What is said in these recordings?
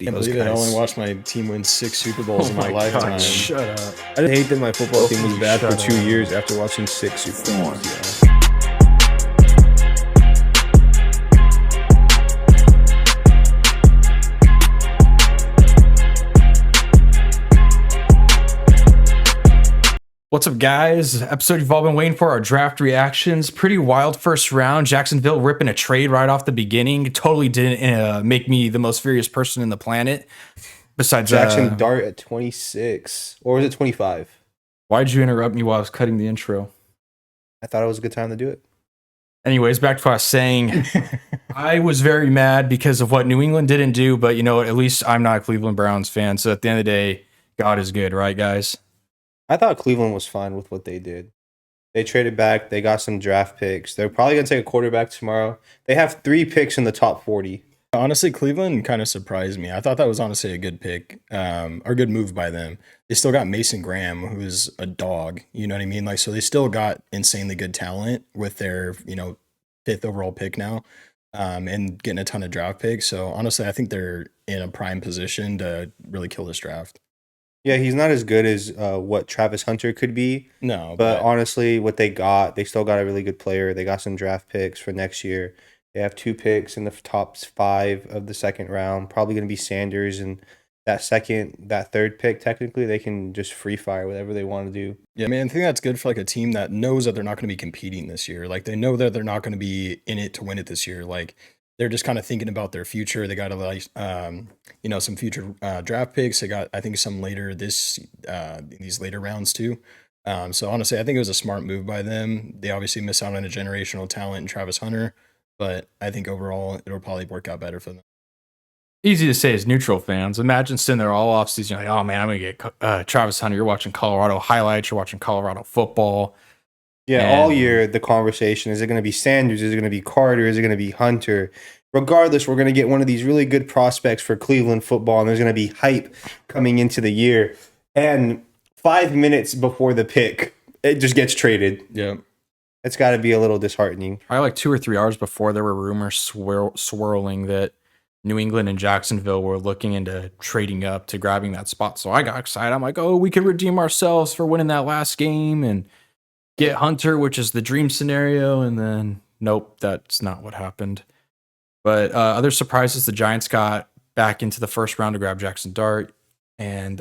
I can't those believe it. I guys. only watched my team win 6 Super Bowls in my God, lifetime. shut up. I just hate that my football team was bad for Shut 2 up. years after watching 6 Super Bowls. Yeah. What's up, guys? Episode you've all been waiting for, our draft reactions. Pretty wild first round. Jacksonville ripping a trade right off the beginning. Totally didn't make me the most furious person in the planet. Besides, Jackson Dart at 26. Or was it 25? why'd you interrupt me while I was cutting the intro? I thought it was a good time to do it. Anyways, back to what I was saying. I was very mad because of what New England didn't do, but you know, at least I'm not a Cleveland Browns fan. So at the end of the day, God is good, right, guys? I thought Cleveland was fine with what they did. They traded back. They got some draft picks. They're probably going to take a quarterback tomorrow. They have 3 picks in the top 40. Honestly, Cleveland kind of surprised me. I thought that was honestly a good pick, or good move by them. They still got Mason Graham, who's a dog. You know what I mean? Like, so they still got insanely good talent with their, 5th overall pick now, and getting a ton of draft picks. So honestly, I think they're in a prime position to really kill this draft. Yeah, he's not as good as what Travis Hunter could be. No, but honestly, what they still got a really good player. They got some draft picks for next year. They have 2 picks in the top 5 of the second round. Probably going to be Sanders, and that 3rd pick, technically, they can just free fire whatever they want to do. Yeah, man, I think that's good for like a team that knows that they're not going to be competing this year. Like, they know that they're not going to be in it to win it this year. Like, they're just kind of thinking about their future. They got some future draft picks. They got, I think, some later these later rounds too. So honestly, I think it was a smart move by them. They obviously miss out on a generational talent in Travis Hunter, but I think overall it'll probably work out better for them. Easy to say as neutral fans. Imagine sitting there all offseason, like, oh man, I'm going to get Travis Hunter. You're watching Colorado highlights. You're watching Colorado football. Yeah, all year the conversation, is it going to be Sanders? Is it going to be Carter? Is it going to be Hunter? Regardless, we're going to get one of these really good prospects for Cleveland football, and there's going to be hype coming into the year. And 5 minutes before the pick, it just gets traded. Yeah. It's got to be a little disheartening. Probably like 2 or 3 hours before, there were rumors swirling that New England and Jacksonville were looking into trading up to grabbing that spot. So I got excited. I'm like, oh, we could redeem ourselves for winning that last game and get Hunter, which is the dream scenario. And then, nope, that's not what happened. But other surprises, the Giants got back into the first round to grab Jackson Dart. And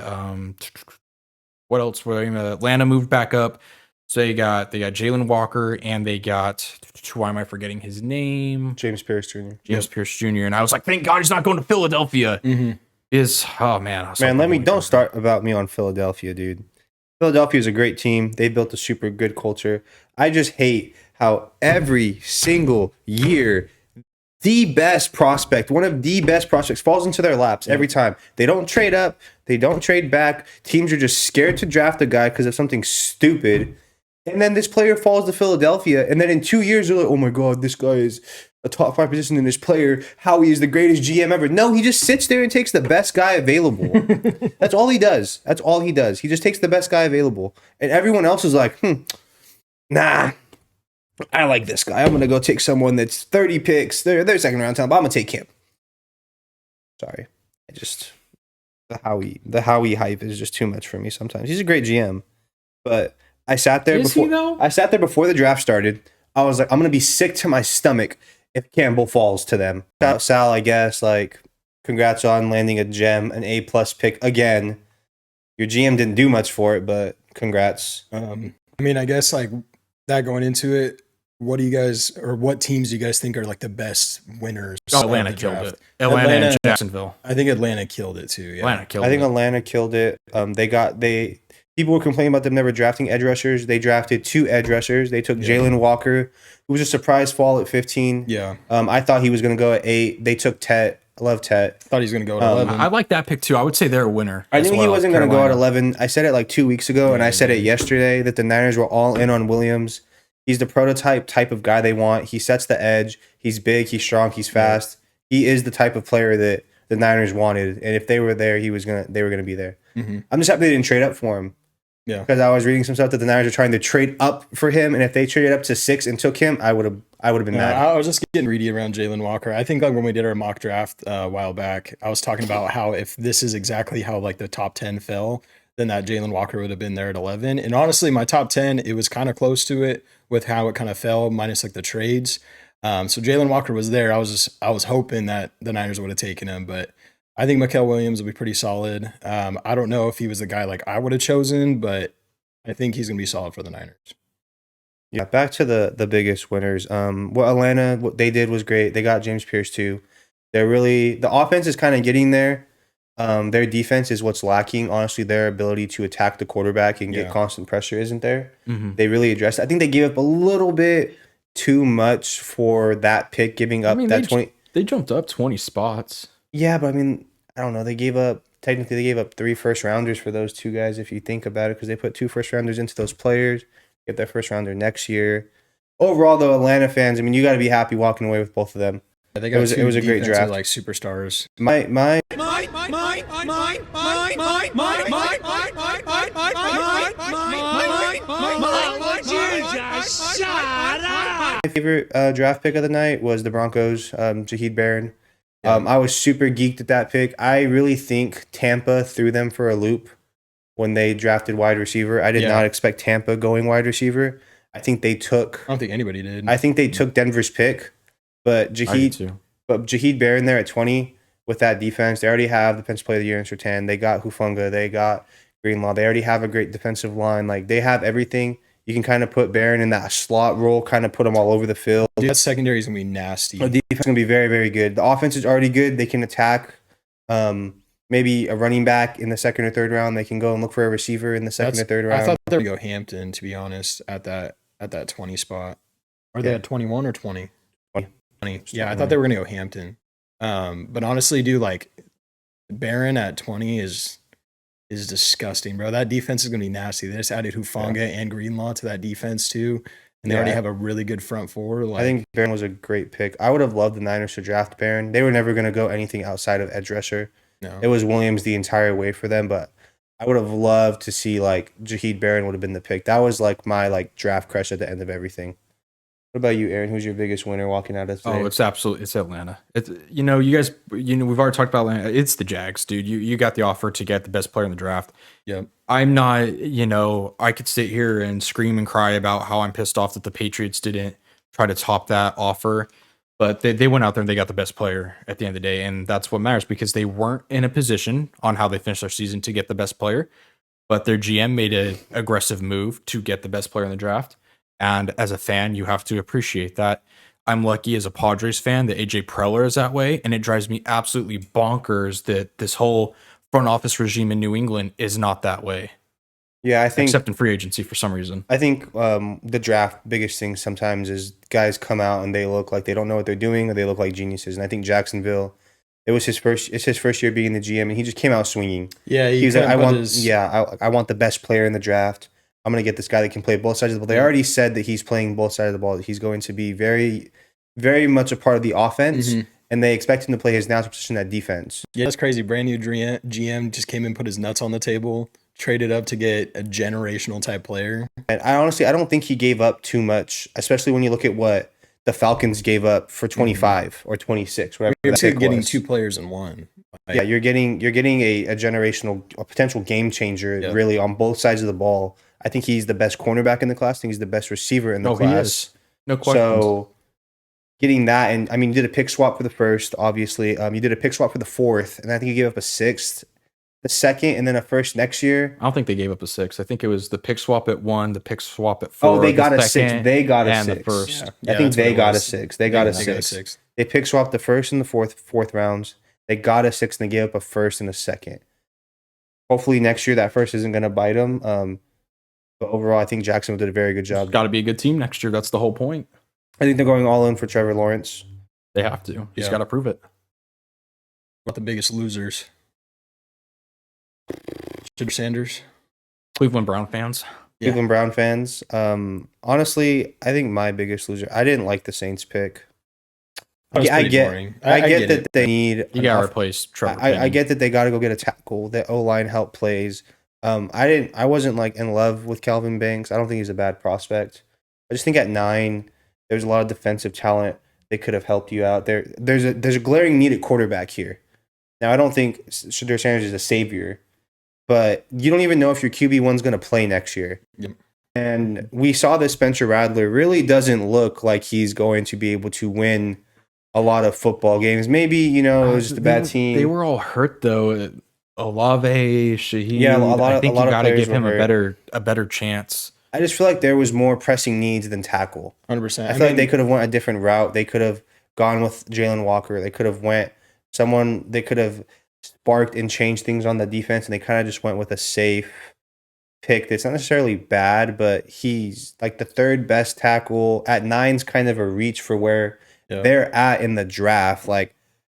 what else? Atlanta moved back up. So they got Jalen Walker, and they got, why am I forgetting his name? James Pierce Jr. Pierce Jr. And I was like, thank God he's not going to Philadelphia. Mm-hmm. Oh man. Don't start about me on Philadelphia, dude. Philadelphia is a great team. They built a super good culture. I just hate how every single year the best prospect, one of the best prospects, falls into their laps every time. They don't trade up. They don't trade back. Teams are just scared to draft a guy because of something stupid. And then this player falls to Philadelphia. And then in 2 years, they're like, oh my God, this guy is a top 5 position in this player. Howie is the greatest GM ever. No, he just sits there and takes the best guy available. That's all he does. That's all he does. He just takes the best guy available. And everyone else is like, nah. I like this guy. I'm going to go take someone that's 30 picks. They're second round talent, but I'm going to take him. Sorry. The Howie hype is just too much for me sometimes. He's a great GM. But I sat there before the draft started. I was like, I'm going to be sick to my stomach if Campbell falls to them. Sal, I guess, like, congrats on landing a gem, an A+ pick again. Your GM didn't do much for it, but congrats. I guess, like, that going into it, what teams do you guys think are like the best winners? Oh, Atlanta killed it. Atlanta and Jacksonville. I think Atlanta killed it too. Yeah. Atlanta killed it. People were complaining about them never drafting edge rushers. They drafted 2 edge rushers. They took Jalen Walker, who was a surprise fall at 15. Yeah. I thought he was going to go at 8. They took Tet. I love Tet. Thought he was going to go at 11. I like that pick too. I would say they're a winner. I knew he wasn't going to go at 11. I said it like 2 weeks ago, and I said it yesterday that the Niners were all in on Williams. He's the prototype type of guy they want. He sets the edge. He's big. He's strong. He's fast. He is the type of player that the Niners wanted. And if they were there, they were gonna be there. Mm-hmm. I'm just happy they didn't trade up for him. Yeah. Because I was reading some stuff that the Niners are trying to trade up for him, and if they traded up to 6 and took him, I would have been mad. I was just getting greedy around Jalen Walker. I think like when we did our mock draft a while back, I was talking about how if this is exactly how like the top 10 fell, then that Jalen Walker would have been there at 11. And honestly, my top 10, it was kind of close to it with how it kind of fell, minus like the trades. So Jalen Walker was there. I was hoping that the Niners would have taken him, but I think Mikael Williams will be pretty solid. I don't know if he was the guy like I would have chosen, but I think he's gonna be solid for the Niners. Yeah, back to the biggest winners. What they did was great. They got James Pierce too. The offense is kind of getting there. Their defense is what's lacking. Honestly, their ability to attack the quarterback and get constant pressure isn't there. Mm-hmm. They really addressed it. I think they gave up a little bit too much for that pick, giving up that 20. They jumped up 20 spots. Yeah, but I mean, I don't know. They gave up 3 first rounders for those two guys if you think about it, because they put 2 first rounders into those players. Get their first rounder next year. Overall, though, Atlanta fans, I mean, you got to be happy walking away with both of them. Yeah, they got it was a great draft. Like superstars. My favorite draft pick of the night was the Broncos, Jaheed Barron. I was super geeked at that pick. I really think Tampa threw them for a loop when they drafted wide receiver. I did not expect Tampa going wide receiver. I think they took. I don't think anybody did. I think they took Denver's pick, but Jaheed Barron there at 20 with that defense. They already have the defensive player of the year in Surtain. They got Hufanga. They got Greenlaw. They already have a great defensive line. Like, they have everything. You can kind of put Barron in that slot role, kind of put him all over the field. Dude, that secondary is going to be nasty. The defense is going to be very, very good. The offense is already good. They can attack. Maybe a running back in the second or third round. They can go and look for a receiver in the second or third round. I thought they would go Hampton, to be honest, at that 20 spot. Are they at 21 or 20? 20. Yeah, I thought they were going to go Hampton. But honestly, dude, like, Barron at 20 is disgusting, bro. That defense is going to be nasty. They just added Hufanga and Greenlaw to that defense too, and they already have a really good front four. Like, I think Barron was a great pick. I would have loved the Niners to draft Barron. They were never going to go anything outside of edge rusher. No. It was Williams the entire way for them, but I would have loved to see, like, Jaheed Barron would have been the pick. That was like my draft crush at the end of everything. What about you, Aaron? Who's your biggest winner walking out of today? Oh, it's Atlanta. It's you guys, we've already talked about Atlanta. It's the Jags, dude. You got the offer to get the best player in the draft. Yep. I'm not, I could sit here and scream and cry about how I'm pissed off that the Patriots didn't try to top that offer, but they went out there and they got the best player at the end of the day, and that's what matters, because they weren't in a position on how they finished their season to get the best player, but their GM made an aggressive move to get the best player in the draft. And as a fan, you have to appreciate that. I'm lucky as a Padres fan that AJ Preller is that way, and it drives me absolutely bonkers that this whole front office regime in New England is not that way. Yeah, I think, except in free agency for some reason. I think the draft biggest thing sometimes is guys come out and they look like they don't know what they're doing, or they look like geniuses. And I think Jacksonville, it's his first year being the GM, and he just came out swinging. Yeah, he was like, I want the best player in the draft. I'm going to get this guy that can play both sides of the ball. They already said that he's playing both sides of the ball. That he's going to be very, very much a part of the offense, and they expect him to play his natural position at defense. Yeah, that's crazy. Brand new GM just came in, put his nuts on the table, traded up to get a generational type player. And I don't think he gave up too much, especially when you look at what the Falcons gave up for 25 or 26, whatever. You're getting 2 players in one. Yeah, you're getting a generational, a potential game changer, really, on both sides of the ball. I think he's the best cornerback in the class. I think he's the best receiver in the class. He is. No question. So getting that, and I mean, you did a pick swap for the first, obviously. You did a pick swap for the fourth, and I think you gave up a sixth, the second, and then a first next year. I don't think they gave up a sixth. I think it was the pick swap at 1, the pick swap at 4. Oh, they got a sixth. They got a sixth. The first. Yeah, I think they got a sixth. They got a sixth. They pick swapped the first and the fourth rounds. They got a sixth, and they gave up a first and a second. Hopefully next year that first isn't going to bite them. But overall, I think Jacksonville did a very good job. Got to be a good team next year. That's the whole point. I think they're going all in for Trevor Lawrence. They have to. He's got to prove it. What the biggest losers? Sanders? Cleveland Brown fans. Cleveland Brown fans. Honestly, I think my biggest loser, I didn't like the Saints pick. I get that they need. You got to replace Trevor. I get that they got to go get a tackle. The O-line help plays. I wasn't like in love with Calvin Banks. I don't think he's a bad prospect. I just think at 9, there's a lot of defensive talent that could have helped you out. There's a glaring need at quarterback here. Now I don't think Shedeur Sanders is a savior, but you don't even know if your QB1's going to play next year. Yep. And we saw that Spencer Rattler really doesn't look like he's going to be able to win a lot of football games. Maybe, it was just a bad team. They were all hurt though. Olave, Shaheed. Yeah, I think a lot you of got to players give him were hurt. a better chance. I just feel like there was more pressing needs than tackle. 100%. I feel like they could have went a different route. They could have gone with Jalen Walker. They could have went someone. They could have sparked and changed things on the defense, and they kind of just went with a safe pick. That's not necessarily bad, but he's like the third best tackle at 9's kind of a reach for where they're at in the draft. Like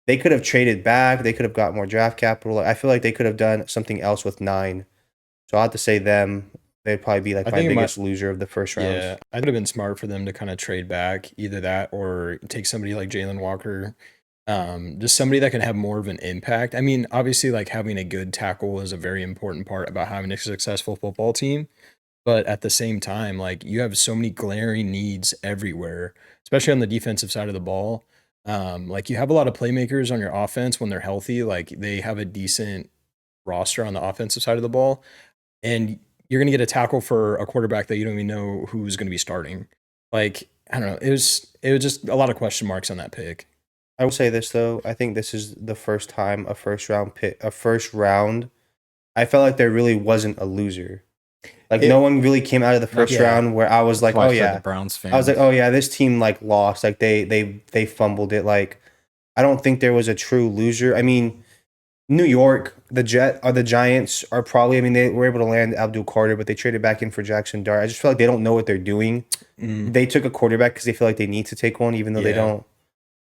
they could have traded back. They could have got more draft capital. I feel like they could have done something else with 9. So I have to say them. They'd probably be like my biggest loser of the first round. Yeah, I would have been smart for them to kind of trade back, either that or take somebody like Jalen Walker, just somebody that can have more of an impact. I mean, obviously, like having a good tackle is a very important part about having a successful football team. But at the same time, like you have so many glaring needs everywhere, especially on the defensive side of the ball. Like you have a lot of playmakers on your offense when they're healthy. Like they have a decent roster on the offensive side of the ball, and you're going to get a tackle for a quarterback that you don't even know who's going to be starting. Like, I don't know. It was just a lot of question marks on that pick. I will say this though. I think this is the first time a first round. I felt like there really wasn't a loser. Like no one really came out of the first round where I was like, oh yeah, the Browns fans. I was like, oh yeah, this team like lost. Like they fumbled it. Like I don't think there was a true loser. I mean, New York, the Giants are probably. I mean, they were able to land Abdul Carter, but they traded back in for Jackson Dart. I just feel like they don't know what they're doing. They took a quarterback because they feel like they need to take one, even though they don't.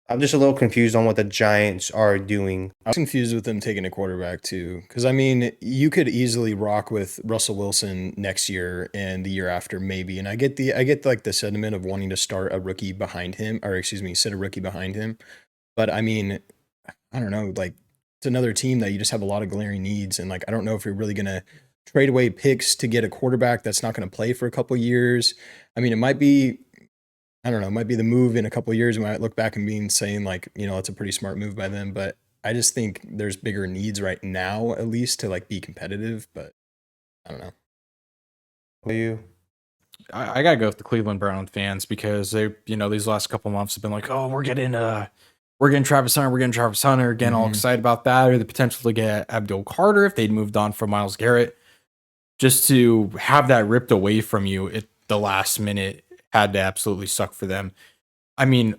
I'm just a little confused on what the Giants are doing. I was confused with them taking a quarterback too, because I mean, you could easily rock with Russell Wilson next year and the year after, maybe. And I get like the sentiment of wanting to start a rookie behind him, or excuse me, sit a rookie behind him. But I mean, I don't know, like it's another team that you just have a lot of glaring needs, and like I don't know if you're really gonna trade away picks to get a quarterback that's not going to play for a couple years. I mean, it might be, I don't know, it might be the move in a couple of years. We might look back and be saying like, it's a pretty smart move by them. But I just think there's bigger needs right now, at least to like be competitive. But I don't know. What are you? I gotta go with the Cleveland Brown fans because they, these last couple months have been like, oh, we're getting Travis Hunter, getting all excited about that, or the potential to get Abdul Carter if they'd moved on from Myles Garrett. Just to have that ripped away from you at the last minute had to absolutely suck for them. I mean,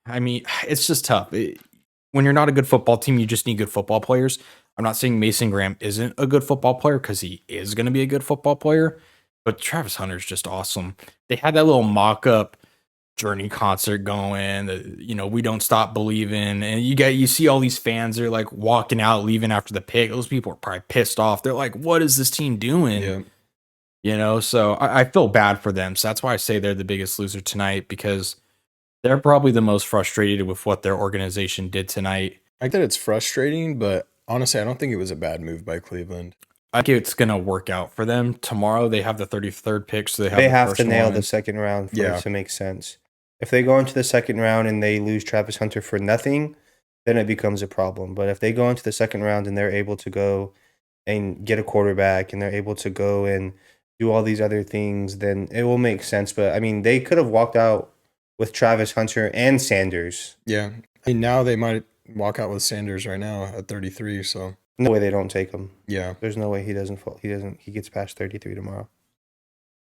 it's just tough. When you're not a good football team, you just need good football players. I'm not saying Mason Graham isn't a good football player because he is going to be a good football player, but Travis Hunter's just awesome. They had that little mock-up Journey concert going, we don't stop believing, and you see all these fans are like walking out, leaving after the pick. Those people are probably pissed off. They're like, what is this team doing? So I feel bad for them. So that's why I say they're the biggest loser tonight, because they're probably the most frustrated with what their organization did tonight. I think that it's frustrating, but honestly, I don't think it was a bad move by Cleveland. I think it's going to work out for them. Tomorrow they have the 33rd pick, so they have to nail the second round for it to make sense. If they go into the second round and they lose Travis Hunter for nothing, then it becomes a problem. But if they go into the second round and they're able to go and get a quarterback and they're able to go and do all these other things, then it will make sense. But I mean, they could have walked out with Travis Hunter and Sanders. Yeah. I mean, now they might walk out with Sanders right now at 33. So no way they don't take him. Yeah. There's no way he doesn't fall. He gets past 33 tomorrow.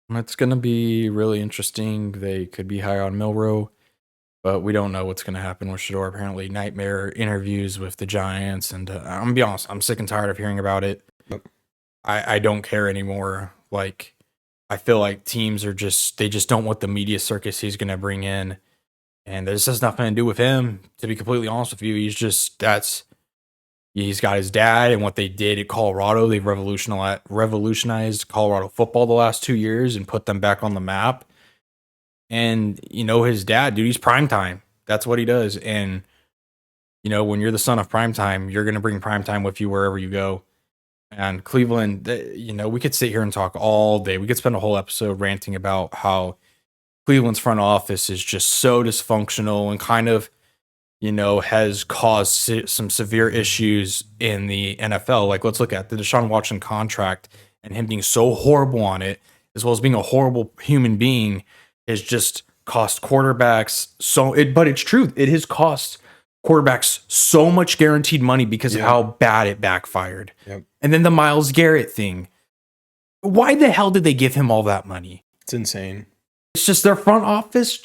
It's going to be really interesting. They could be high on Milroe, but we don't know what's going to happen with Shedeur. Apparently, nightmare interviews with the Giants. And I'm going to be honest, I'm sick and tired of hearing about it. Yep. I don't care anymore. Like, I feel like teams they just don't want the media circus he's going to bring in. And this has nothing to do with him, to be completely honest with you. He's got his dad and what they did at Colorado. They've revolutionized Colorado football the last 2 years and put them back on the map. And, his dad, dude, he's primetime. That's what he does. And, when you're the son of primetime, you're going to bring primetime with you wherever you go. And Cleveland, we could sit here and talk all day. We could spend a whole episode ranting about how Cleveland's front office is just so dysfunctional and kind of, has caused some severe issues in the NFL. Like, let's look at the Deshaun Watson contract and him being so horrible on it, as well as being a horrible human being, has just cost quarterbacks but it's true. It has cost quarterbacks so much guaranteed money because of how bad it backfired. Yep. And then the Myles Garrett thing. Why the hell did they give him all that money? It's insane. It's just their front office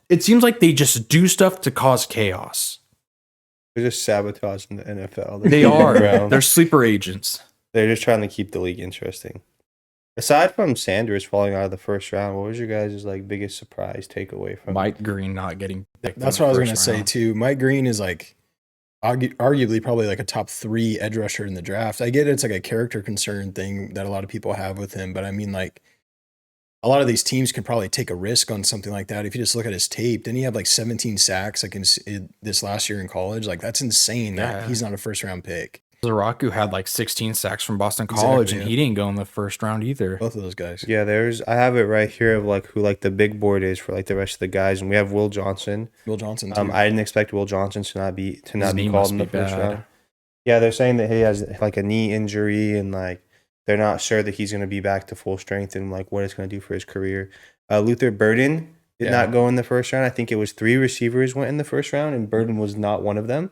it seems like they just do stuff to cause chaos. They're just sabotaging the NFL. They are. They're sleeper agents. They're just trying to keep the league interesting. Aside from Sanders falling out of the first round, what was your guys' biggest surprise takeaway from Mike Green not getting picked? That's what I was going to say too. Mike Green is arguably probably like a top 3 edge rusher in the draft. I get it's like a character concern thing that a lot of people have with him, but I mean, like, a lot of these teams can probably take a risk on something like that. If you just look at his tape, didn't he have like 17 sacks like this last year in college? Like, that's insane that he's not a first round pick. Zaraku had like 16 sacks from Boston College, and he didn't go in the first round either. Both of those guys. Yeah, I have it right here of who the big board is for the rest of the guys, and we have Will Johnson. Will Johnson too. I didn't expect Will Johnson to not be called in the first bad. round. Yeah, they're saying that he has a knee injury, and they're not sure that he's going to be back to full strength and what it's going to do for his career. Luther Burden did not go in the first round. I think it was 3 receivers went in the first round, and Burden was not one of them.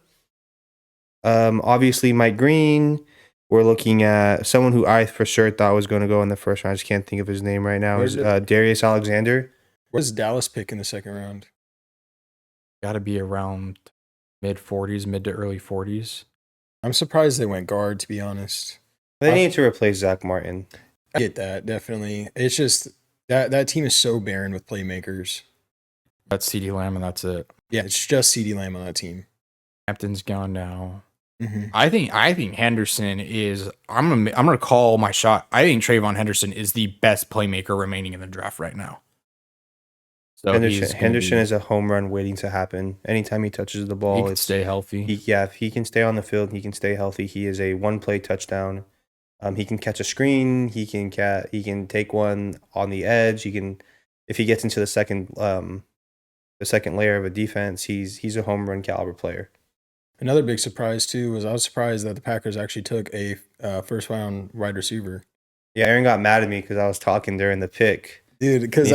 Obviously, Mike Green. We're looking at someone who I for sure thought was going to go in the first round. I just can't think of his name right now. Is Darius Alexander. Where's Dallas pick in the second round? Got to be around mid to early 40s. I'm surprised they went guard, to be honest. They need to replace Zach Martin. I get that, definitely. It's just that team is so barren with playmakers. That's CeeDee Lamb, and that's it. Yeah, it's just CeeDee Lamb on that team. Hampton's gone now. Mm-hmm. I think Henderson is. I'm gonna call my shot. I think Trayvon Henderson is the best playmaker remaining in the draft right now. So Henderson is a home run waiting to happen. Anytime he touches the ball, he can stay healthy. If he can stay on the field, he can stay healthy. He is a one-play touchdown. He can catch a screen. He can take one on the edge. If he gets into the second layer of a defense, he's a home run caliber player. Another big surprise too was I was surprised that the Packers actually took a first round wide receiver. Yeah, Aaron got mad at me because I was talking during the pick. Dude, because he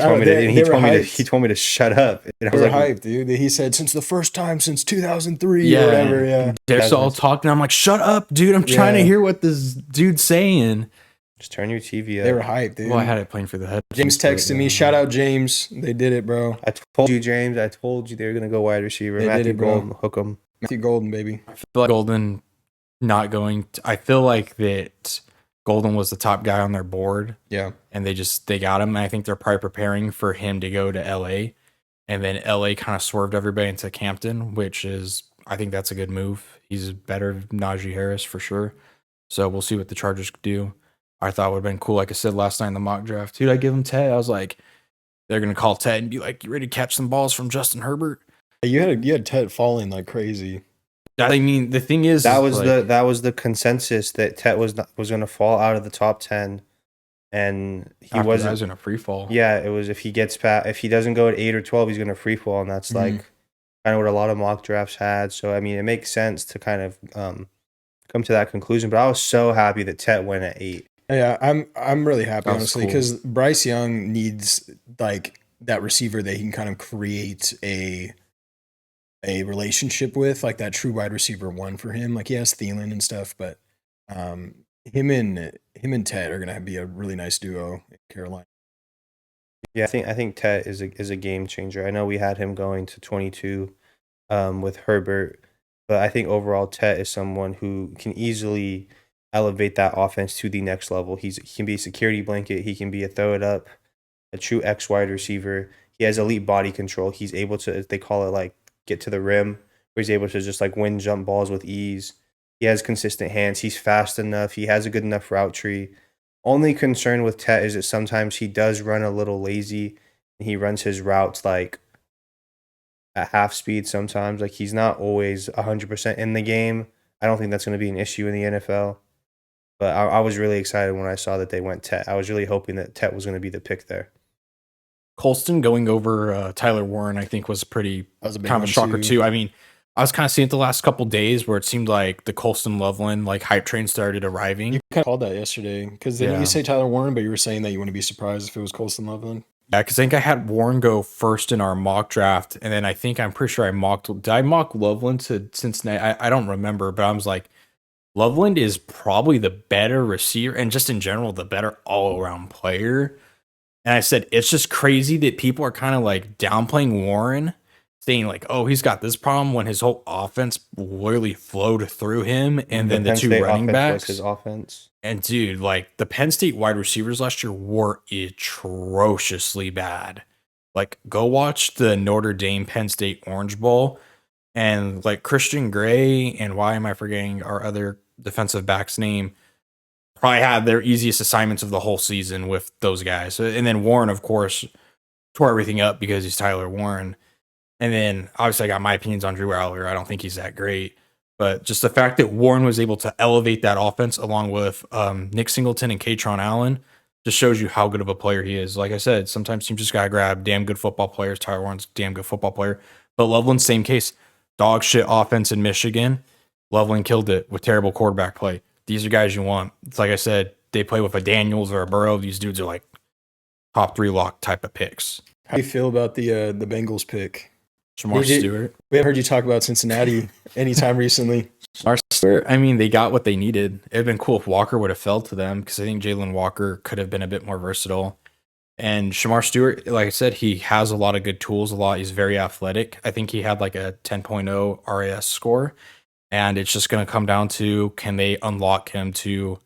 told me to shut up. And I was hyped, dude. He said since the first time since 2003 or whatever. Yeah, they're all talking. I'm like, shut up, dude. I'm trying to hear what this dude's saying. Just turn your TV up. They were hyped, dude. Well, I had it playing for the head. James texted me. Shout out James. They did it, bro. I told you, James. I told you they were gonna go wide receiver. Matthew Golden, hook him. Matthew Golden, baby. I feel like Golden not going. I feel like that Golden was the top guy on their board. Yeah. And they got him. And I think they're probably preparing for him to go to LA. And then LA kind of swerved everybody into Campton, which is, I think that's a good move. He's better than Najee Harris for sure. So we'll see what the Chargers do. I thought it would have been cool. Like I said last night in the mock draft, dude, I give him Ted. I was like, they're going to call Ted and be like, you ready to catch some balls from Justin Herbert? You had Ted falling like crazy. I mean, the thing is that was the consensus that Ted was going to fall out of the top 10, and he wasn't in a free fall. Yeah, it was if he doesn't go at 8 or 12, he's going to free fall, and that's kind of what a lot of mock drafts had. So I mean, it makes sense to kind of come to that conclusion. But I was so happy that Ted went at 8. Yeah, I'm really happy honestly because Bryce Young needs like that receiver that he can kind of create a relationship with, like that true wide receiver one for him. Like he has Thielen and stuff, but him and Ted are gonna be a really nice duo in Carolina. Yeah, I think Ted is a game changer. I know we had him going to 22 with Herbert, but I think overall Ted is someone who can easily elevate that offense to the next level. He can be a security blanket. He can be a throw it up, a true X wide receiver. He has elite body control. He's able to, they call it like, get to the rim, where he's able to just like win jump balls with ease. He has consistent hands. He's fast enough. He has a good enough route tree. Only concern with Tet is that sometimes he does run a little lazy, and he runs his routes like at half speed sometimes. Like he's not always 100% in the game. I don't think that's going to be an issue in the NFL. But I was really excited when I saw that they went Tet. I was really hoping that Tet was going to be the pick there. Colston going over Tyler Warren, I think, was pretty That was a big kind of one a shocker too. too. I mean, I was kind of seeing it the last couple days where it seemed like the Colston Loveland like hype train started arriving. You kind of called that yesterday because didn't Yeah. you say Tyler Warren, but you were saying that you wouldn't be surprised if it was Colston Loveland. Yeah, because I think I had Warren go first in our mock draft, and then I'm pretty sure did I mock Loveland to Cincinnati? I don't remember, but I was like, Loveland is probably the better receiver, and just in general, the better all around player. And I said, it's just crazy that people are kind of like downplaying Warren, saying like, oh, he's got this problem when his whole offense literally flowed through him, and then the Penn two State running offense was backs. his offense. And dude, like the Penn State wide receivers last year were atrociously bad. Like, go watch the Notre Dame Penn State Orange Bowl, and like Christian Gray and why am I forgetting our other defensive back's name? Probably had their easiest assignments of the whole season with those guys. And then Warren, of course, tore everything up because he's Tyler Warren. And then obviously I got my opinions on Drew Aller. I don't think he's that great. But just the fact that Warren was able to elevate that offense along with Nick Singleton and Katron Allen just shows you how good of a player he is. Like I said, sometimes you just got to grab damn good football players. Tyler Warren's a damn good football player. But Loveland, same case. Dog shit offense in Michigan. Loveland killed it with terrible quarterback play. These are guys you want. It's like I said, they play with a Daniels or a Burrow. These dudes are like top 3 lock type of picks. How do you feel about the Bengals pick? Jamar Stewart. We haven't heard you talk about Cincinnati anytime recently. Jamar Stewart, I mean, they got what they needed. It would have been cool if Walker would have fell to them because I think Jalen Walker could have been a bit more versatile. And Jamar Stewart, like I said, he has a lot of good tools, He's very athletic. I think he had like a 10.0 RAS score. And it's just going to come down to, can they unlock him to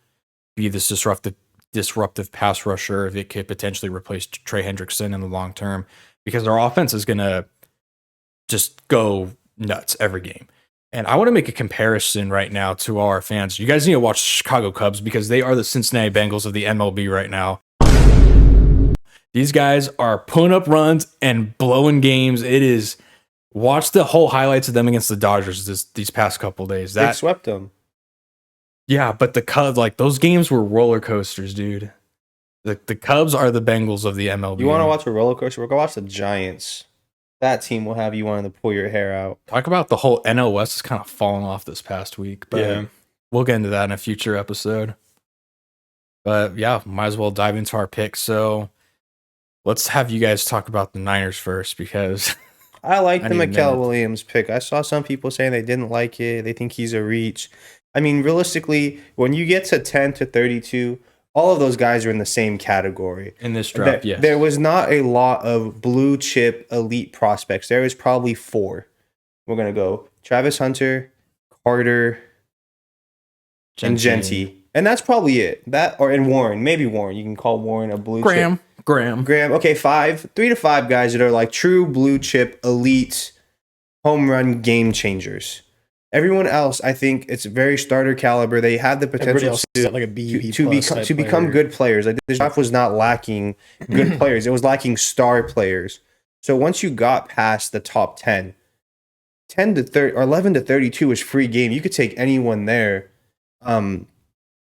be this disruptive pass rusher that could potentially replace Trey Hendrickson in the long term? Because their offense is going to just go nuts every game. And I want to make a comparison right now to all our fans. You guys need to watch Chicago Cubs because they are the Cincinnati Bengals of the MLB right now. These guys are pulling up runs and blowing games. It is... Watch the whole highlights of them against the Dodgers these past couple of days. They swept them. Yeah, but the Cubs, like those games were roller coasters, dude. The Cubs are the Bengals of the MLB. You want to watch a roller coaster? We'll go watch the Giants. That team will have you wanting to pull your hair out. Talk about the whole NL West is kind of falling off this past week, but Yeah. We'll get into that in a future episode. But yeah, might as well dive into our picks. So let's have you guys talk about the Niners first because I like I the need a Mikael minute. Williams pick. I saw some people saying they didn't like it. They think he's a reach. I mean, realistically, when you get to 10 to 32, all of those guys are in the same category. in this draft, yes. There was not a lot of blue chip elite prospects. There was probably 4. We're going to go Travis Hunter, Carter, and Genty. And that's probably it. And Warren. Maybe Warren. You can call Warren a blue chip. Graham. Okay, 3 to 5 guys that are like true blue chip elite home run game changers. Everyone else, I think it's very starter caliber. They had the Everybody potential else is like a B to become good players. Like the draft was not lacking good players. It was lacking star players. So once you got past the top 10 to 30 or 11 to 32 is free game. You could take anyone there.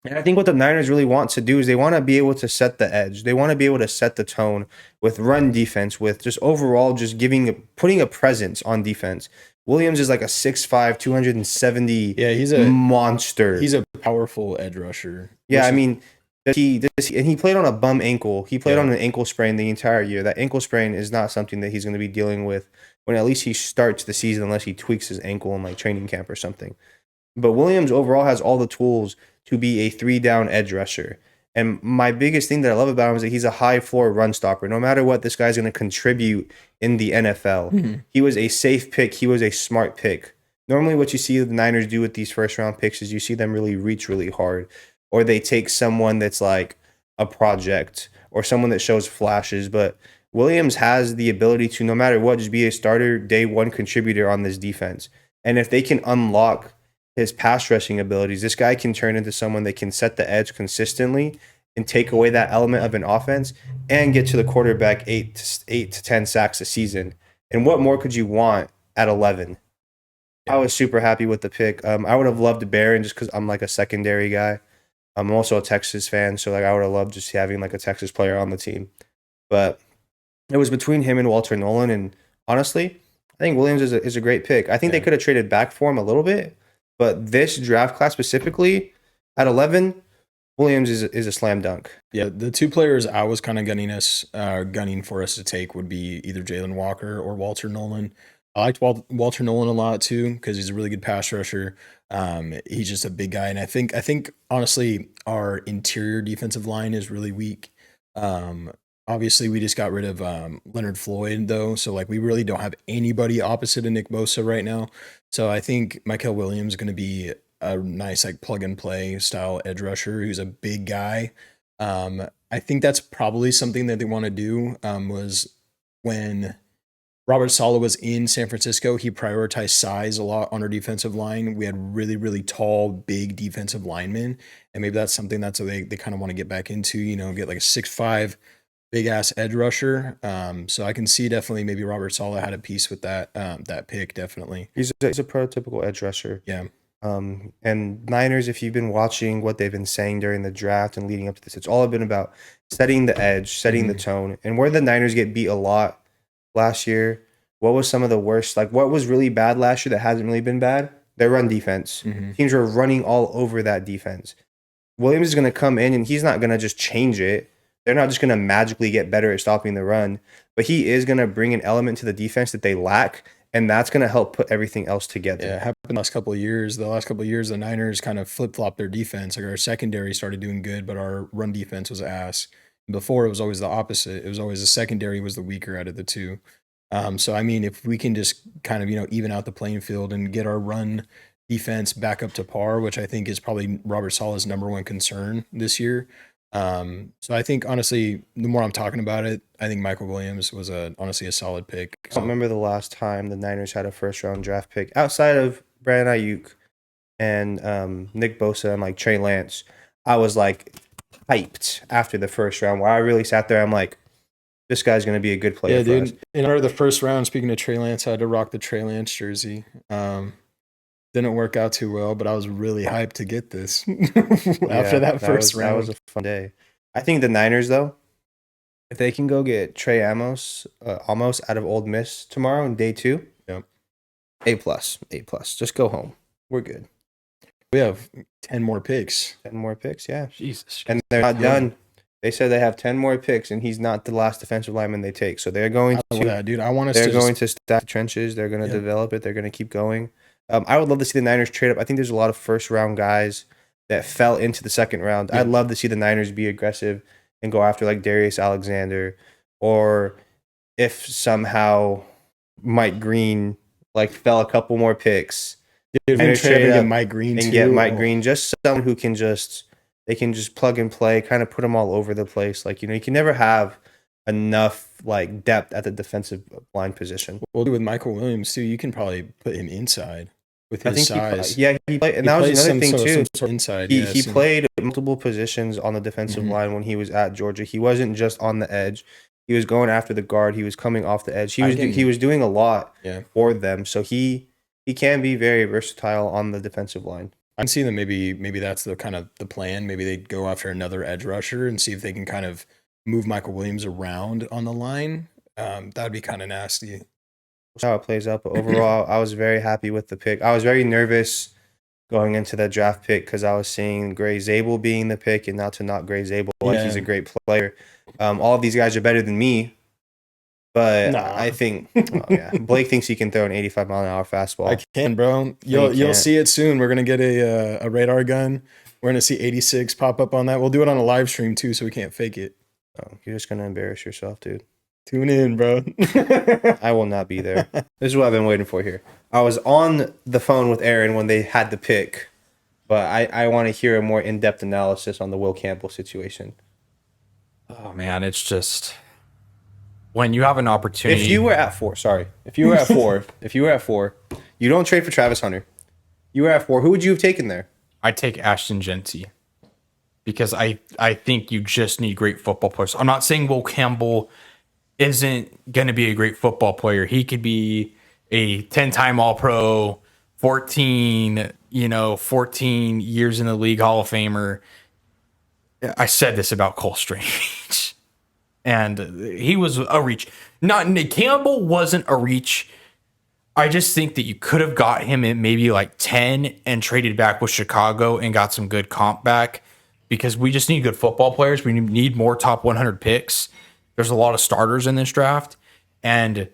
And I think what the Niners really want to do is they want to be able to set the edge. They want to be able to set the tone with run defense, with just overall just putting a presence on defense. Williams is like a 6'5", 270 he's a monster. He's a powerful edge rusher. Yeah, I mean, he played on a bum ankle. He played on an ankle sprain the entire year. That ankle sprain is not something that he's going to be dealing with when at least he starts the season, unless he tweaks his ankle in like training camp or something. But Williams overall has all the tools to be a 3-down edge rusher. And my biggest thing that I love about him is that he's a high floor run stopper. No matter what, this guy's going to contribute in the NFL. Mm-hmm. He was a safe pick. He was a smart pick. Normally what you see the Niners do with these first round picks is you see them really reach really hard. Or they take someone that's like a project or someone that shows flashes. But Williams has the ability to, no matter what, just be a starter, day one contributor on this defense. And if they can unlock his pass rushing abilities, this guy can turn into someone that can set the edge consistently and take away that element of an offense and get to the quarterback 8 to 10 sacks a season. And what more could you want at 11? I was super happy with the pick. I would have loved Barron just because I'm like a secondary guy. I'm also a Texas fan, so like I would have loved just having like a Texas player on the team. But it was between him and Walter Nolan, and honestly, I think Williams is a great pick. I think they Yeah. could have traded back for him a little bit, but this draft class specifically at 11, Williams is a slam dunk. Yeah, the two players I was kind of gunning for us to take would be either Jalen Walker or Walter Nolan. I liked Walter Nolan a lot too because he's a really good pass rusher. He's just a big guy, and I think honestly our interior defensive line is really weak. Um, Obviously we just got rid of Leonard Floyd though, so like we really don't have anybody opposite of Nick Bosa right now. So I think Michael Williams is going to be a nice like plug and play style edge rusher who's a big guy. I think that's probably something that they want to do. Was when Robert Saleh was in San Francisco, he prioritized size a lot on our defensive line. We had really, really tall, big defensive linemen, and maybe that's something that's what they kind of want to get back into. You know, get like a 6'5" big ass edge rusher. So I can see definitely maybe Robert Saleh had a piece with that pick definitely. He's a prototypical edge rusher. Yeah. And Niners, if you've been watching what they've been saying during the draft and leading up to this, it's all been about setting the edge, setting the tone. And where the Niners get beat a lot last year, what was some of the worst? Like, what was really bad last year that hasn't really been bad? Their run defense. Teams were running all over that defense. Williams is going to come in and he's not going to just change it. They're not just going to magically get better at stopping the run, but he is going to bring an element to the defense that they lack, and that's going to help put everything else together. Yeah, it happened the last couple of years. The last couple of years, the Niners kind of flip-flopped their defense. Like our secondary started doing good, but our run defense was ass. Before, it was always the opposite. It was always the secondary was the weaker out of the two. So, I mean, if we can just kind of, even out the playing field and get our run defense back up to par, which I think is probably Robert Saleh's number one concern this year. So I think, honestly, the more I'm talking about it, I think Michael Williams was honestly a solid pick. I don't remember the last time the Niners had a first-round draft pick outside of Brandon Ayuk and Nick Bosa and like Trey Lance. I was like hyped after the first round where I really sat there. I'm like, this guy's going to be a good player. Yeah, for dude. us. In the first round, speaking of Trey Lance, I had to rock the Trey Lance jersey. Didn't work out too well, but I was really hyped to get this after that first round. That was a fun day. I think the Niners, though, if they can go get Trey Amos almost out of Ole Miss tomorrow in day 2, Yep. A+. Just go home. We're good. We have 10 more picks. 10 more picks, yeah. Jesus. And they're not done. They said they have 10 more picks, and he's not the last defensive lineman they take. So they're going to that, dude. I want us they're to going to stack the trenches. They're going to develop it. They're going to keep going. I would love to see the Niners trade up. I think there's a lot of first-round guys that fell into the second round. Yeah. I'd love to see the Niners be aggressive and go after like Darius Alexander, or if somehow Mike Green like fell a couple more picks. Dude, Niners trade trade get up Mike Green and too. get Mike Green, just someone who can they can just plug and play, kind of put them all over the place. Like, you can never have enough like depth at the defensive line position. We'll do with Michael Williams too. You can probably put him inside with his size. He played, and that was another thing too. Some sort of inside. He played multiple positions on the defensive line when he was at Georgia. He wasn't just on the edge. He was going after the guard. He was coming off the edge. He was doing a lot for them. So he can be very versatile on the defensive line. I can see them maybe that's the kind of the plan. Maybe they go after another edge rusher and see if they can kind of move Michael Williams around on the line. That'd be kind of nasty. That's how it plays out. But overall, I was very happy with the pick. I was very nervous going into the draft pick because I was seeing Gray Zabel being the pick, and not to knock Gray Zabel. Like, he's a great player. All of these guys are better than me. But I think Blake thinks he can throw an 85-mile-an-hour fastball. I can, bro. You'll see it soon. We're gonna get a radar gun. We're gonna see 86 pop up on that. We'll do it on a live stream too, so we can't fake it. Oh, you're just gonna embarrass yourself, dude. Tune in, bro. I will not be there. This is what I've been waiting for here. I was on the phone with Aaron when they had the pick, but I want to hear a more in-depth analysis on the Will Campbell situation. Oh man, it's just when you have an opportunity. If you were at 4, you don't trade for Travis Hunter. You were at 4. Who would you have taken there? I'd take Ashton Genty because I think you just need great football players. I'm not saying Will Campbell isn't going to be a great football player. He could be a 10-time All-Pro, 14 years in the league Hall of Famer. I said this about Cole Strange, and he was a reach. Not Nick Campbell wasn't a reach. I just think that you could have got him at maybe like 10 and traded back with Chicago and got some good comp back because we just need good football players. We need more top 100 picks. There's a lot of starters in this draft. And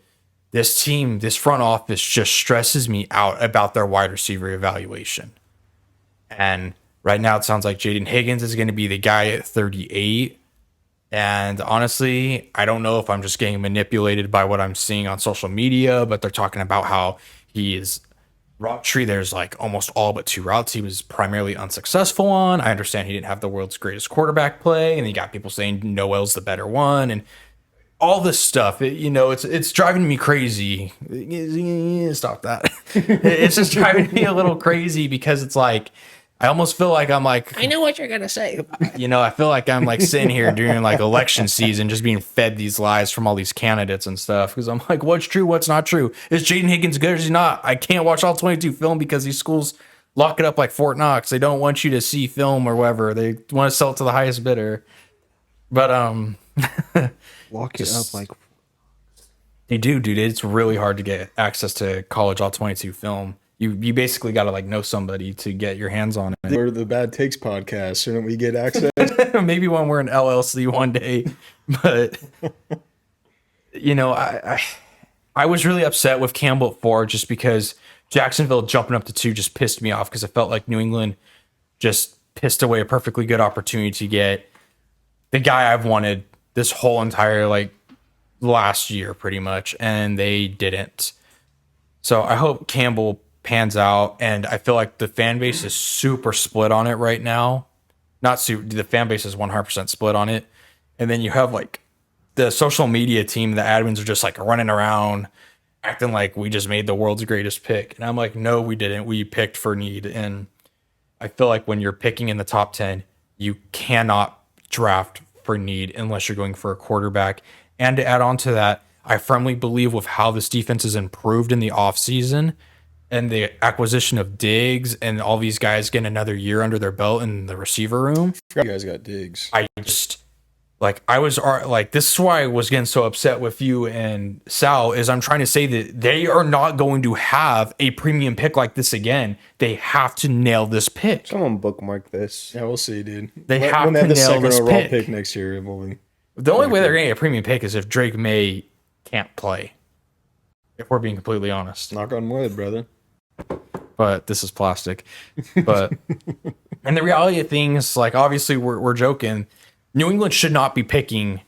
this team, this front office just stresses me out about their wide receiver evaluation. And right now it sounds like Jaden Higgins is going to be the guy at 38. And honestly, I don't know if I'm just getting manipulated by what I'm seeing on social media, but they're talking about how he is route tree. There's like almost all but 2 routes he was primarily unsuccessful on. I understand he didn't have the world's greatest quarterback play, and you got people saying Noel's the better one, and all this stuff. It's driving me crazy. Stop that. It's just driving me a little crazy because it's like, I almost feel like I'm like, I know what you're going to say. I feel like I'm like sitting here during like election season, just being fed these lies from all these candidates and stuff. Cause I'm like, what's true? What's not true? Is Jaden Higgins good or is he not? I can't watch all 22 film because these schools lock it up like Fort Knox. They don't want you to see film or whatever. They want to sell it to the highest bidder. But, Lock it up like they do, dude. It's really hard to get access to college all 22 film. You basically got to like know somebody to get your hands on it. We're the Bad Takes podcast. Shouldn't we get access? Maybe when we're an LLC one day, but I was really upset with Campbell at 4 just because Jacksonville jumping up to 2 just pissed me off because I felt like New England just pissed away a perfectly good opportunity to get the guy I've wanted this whole entire like last year pretty much, and they didn't. So I hope Campbell pans out, and I feel like the fan base is super split on it right now. The fan base is 100% split on it. And then you have like the social media team, the admins are just like running around acting like we just made the world's greatest pick. And I'm like, no, we didn't. We picked for need. And I feel like when you're picking in the top 10, you cannot draft for need unless you're going for a quarterback. And to add on to that, I firmly believe with how this defense has improved in the offseason and the acquisition of Diggs and all these guys getting another year under their belt in the receiver room. You guys got Diggs. This is why I was getting so upset with you and Sal is I'm trying to say that they are not going to have a premium pick like this again. They have to nail this pick. someone bookmark this. Yeah, we'll see, dude. They have when they to have the nail second this overall pick. pick next year, The only way they're going to get a premium pick is if Drake May can't play. If we're being completely honest. knock on wood, brother. But this is plastic. But and the reality of things, like obviously we're joking. New England should not be picking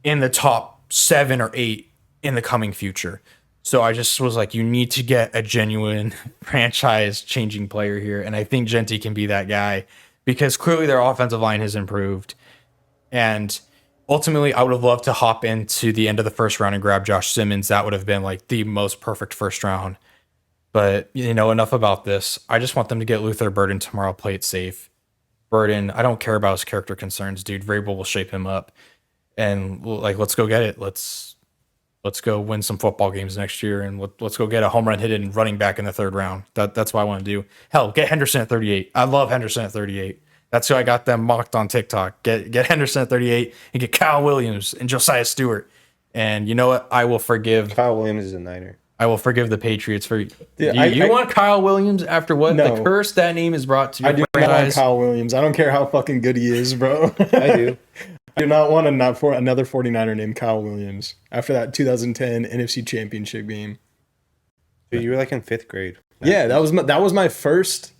in the top 7 or 8 in the coming future. So I just was like, you need to get a genuine franchise changing player here. And I think Genty can be that guy because clearly their offensive line has improved. And ultimately, I would have loved to hop into the end of the first round and grab Josh Simmons. That would have been like the most perfect first round. But, enough about this. I just want them to get Luther Burden tomorrow. Play it safe. Burden, I don't care about his character concerns, dude. Vrabel will shape him up. And, like, let's go get it. Let's go win some football games next year. And let's go get a home run hit and running back in the 3rd round. That's what I want to do. Hell, get Henderson at 38. I love Henderson at 38. That's who I got them mocked on TikTok. Get Henderson at 38 and get Kyle Williams and Josiah Stewart. And you know what? I will forgive. Kyle Williams is a Niner. I will forgive the Patriots for Dude, you want Kyle Williams after what No. the curse that name is brought to your I do not want franchise? Kyle Williams. I don't care how fucking good he is, bro. I do. I do not want another 49er named Kyle Williams after that 2010 NFC Championship game. Dude, you were like in 5th grade. Yeah, that was my first.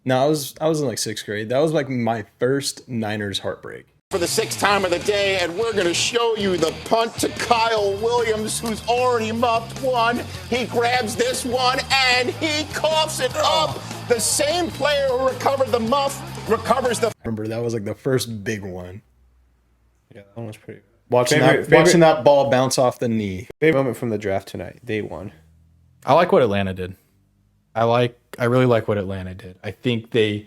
No, I was in like 6th grade. That was like my first Niners heartbreak. For the 6th time of the day, and we're going to show you the punt to Kyle Williams, who's already muffed one. He grabs this one, and he coughs it up. The same player who recovered the muff recovers the... Remember, that was like the first big one. Yeah, that one was pretty good. Watching that ball bounce off the knee. Favorite moment from the draft tonight, day 1. I like what Atlanta did. I really like what Atlanta did. I think they,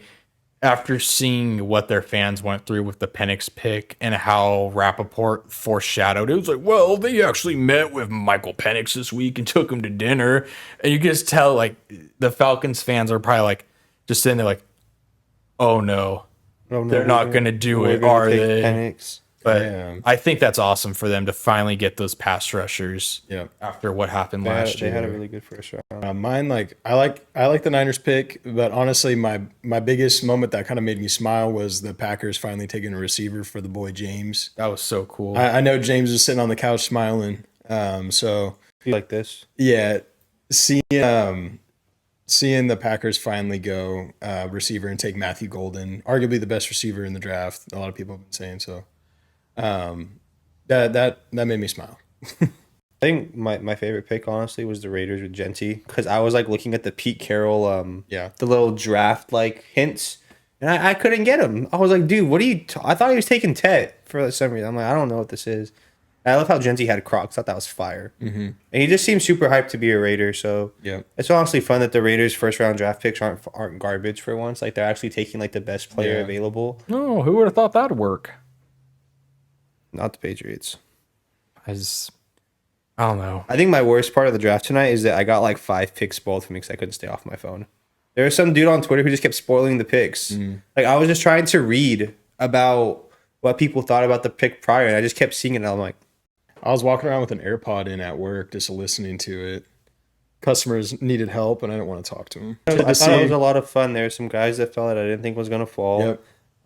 after seeing what their fans went through with the Penix pick and how Rappaport foreshadowed, it was like, well, they actually met with Michael Penix this week and took him to dinner. And you can just tell, like, the Falcons fans are probably like, just sitting there like, oh no, they're not going to do it, are they? Penix. But Yeah. I think that's awesome for them to finally get those pass rushers. Yeah. After what happened last year, They had a really good first round. Mine, like I like the Niners pick, but honestly, my biggest moment that kind of made me smile was the Packers finally taking a receiver for the boy James. that was so cool. I know James is sitting on the couch smiling. So Like this. yeah, seeing the Packers finally go receiver and take Matthew Golden, arguably the best receiver in the draft. A lot of people have been saying so. That made me smile. I think my favorite pick, honestly, was the Raiders with Genty, because I was like looking at the Pete Carroll, the little draft like hints, and I couldn't get him. I was like, dude, what are you? I thought he was taking Tet for some reason. I'm like, I don't know what this is. And I love how Genty had Crocs. I thought that was fire, and he just seems super hyped to be a Raider. So Yeah. it's honestly fun that the Raiders' first round draft picks aren't garbage for once. Like they're actually taking like the best player Yeah. available. Oh, who would have thought that'd work? Not the Patriots. I don't know. I think my worst part of the draft tonight is that I got like 5 picks spoiled for me because I couldn't stay off my phone. There was some dude on Twitter who just kept spoiling the picks. Like I was just trying to read about what people thought about the pick prior, and I just kept seeing it, and I'm like, I was walking around with an AirPod in at work, just listening to it. Customers needed help, and I didn't want to talk to them. I thought it was a lot of fun. There were some guys that fell that I didn't think was gonna fall.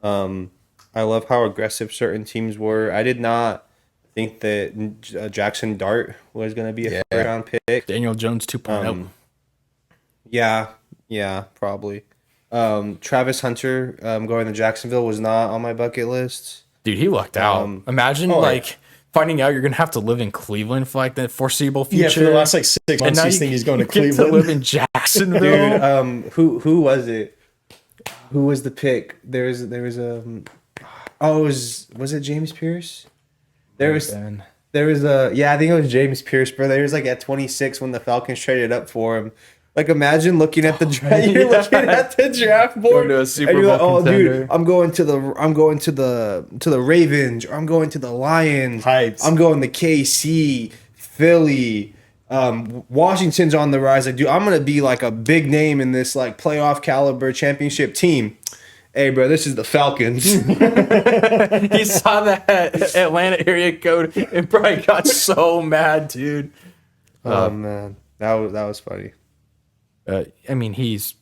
Yep. I love how aggressive certain teams were. I did not think that Jackson Dart was gonna be a first round pick. Daniel Jones 2.0. Yeah, probably. Travis Hunter going to Jacksonville was not on my bucket list. Dude, he lucked out. Imagine finding out you're gonna have to live in Cleveland for like the foreseeable future. Yeah, for the last like 6 months, now he's you thinking he's going to get Cleveland. to live in Jacksonville. Dude, who was it? Who was the pick? There was was it James Pierce? There was I think it was James Pierce, bro. There was like at 26 when the Falcons traded up for him. Like imagine looking at the draft, looking at the draft board, Going to a Super and you're like, Bowl oh, dude, contender. I'm going to the Ravens, or I'm going to the Lions. Hypes. I'm going to KC, Philly. Washington's on the rise. Like, dude, I'm gonna be like a big name in this like playoff caliber championship team. Hey, bro, this is the Falcons. He saw that Atlanta area code and probably got so mad, dude. Oh man, that was funny. I mean, he's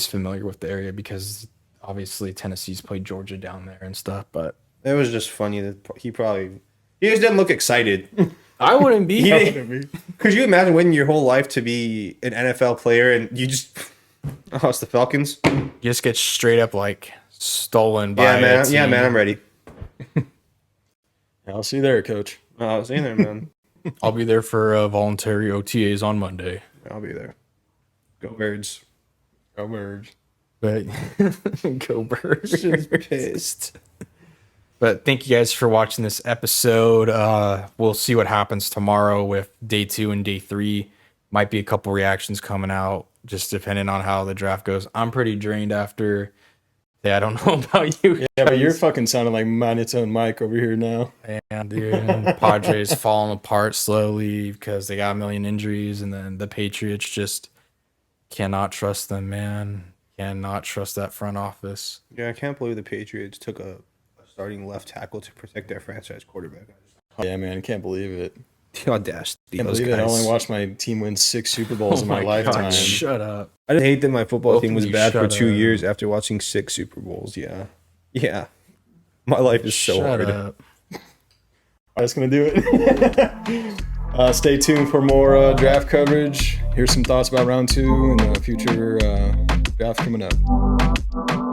familiar with the area because obviously Tennessee's played Georgia down there and stuff. But It was just funny that he just didn't look excited. I wouldn't be. Could you imagine waiting your whole life to be an NFL player and you just it's the Falcons? You just get straight up like stolen by. Yeah, man, I'm ready. I'll see you there, coach. I was in there, man. I'll be there for voluntary OTAs on Monday. I'll be there. Go Birds. Go Birds. But go Birds. Pissed. But thank you guys for watching this episode. We'll see what happens tomorrow with day 2 and day 3. Might be a couple reactions coming out, just depending on how the draft goes. I'm pretty drained after. Yeah, I don't know about you. Yeah, but you're fucking sounding like monotone Mike over here now. And dude, Padres falling apart slowly because they got a million injuries, and then the Patriots just cannot trust them, man. Cannot trust that front office. Yeah, I can't believe the Patriots took a starting left tackle to protect their franchise quarterback. Yeah, man, I can't believe it. The audacity. Can't Those believe it. I guys. only watched my team win 6 Super Bowls in my God, lifetime. shut up. I just hate that my football Both team of was you bad for shut 2 up. years after watching 6 Super Bowls. Yeah. My life is so Shut hard. up. That's gonna do it. Stay tuned for more draft coverage. Here's some thoughts about round 2 and the future draft coming up.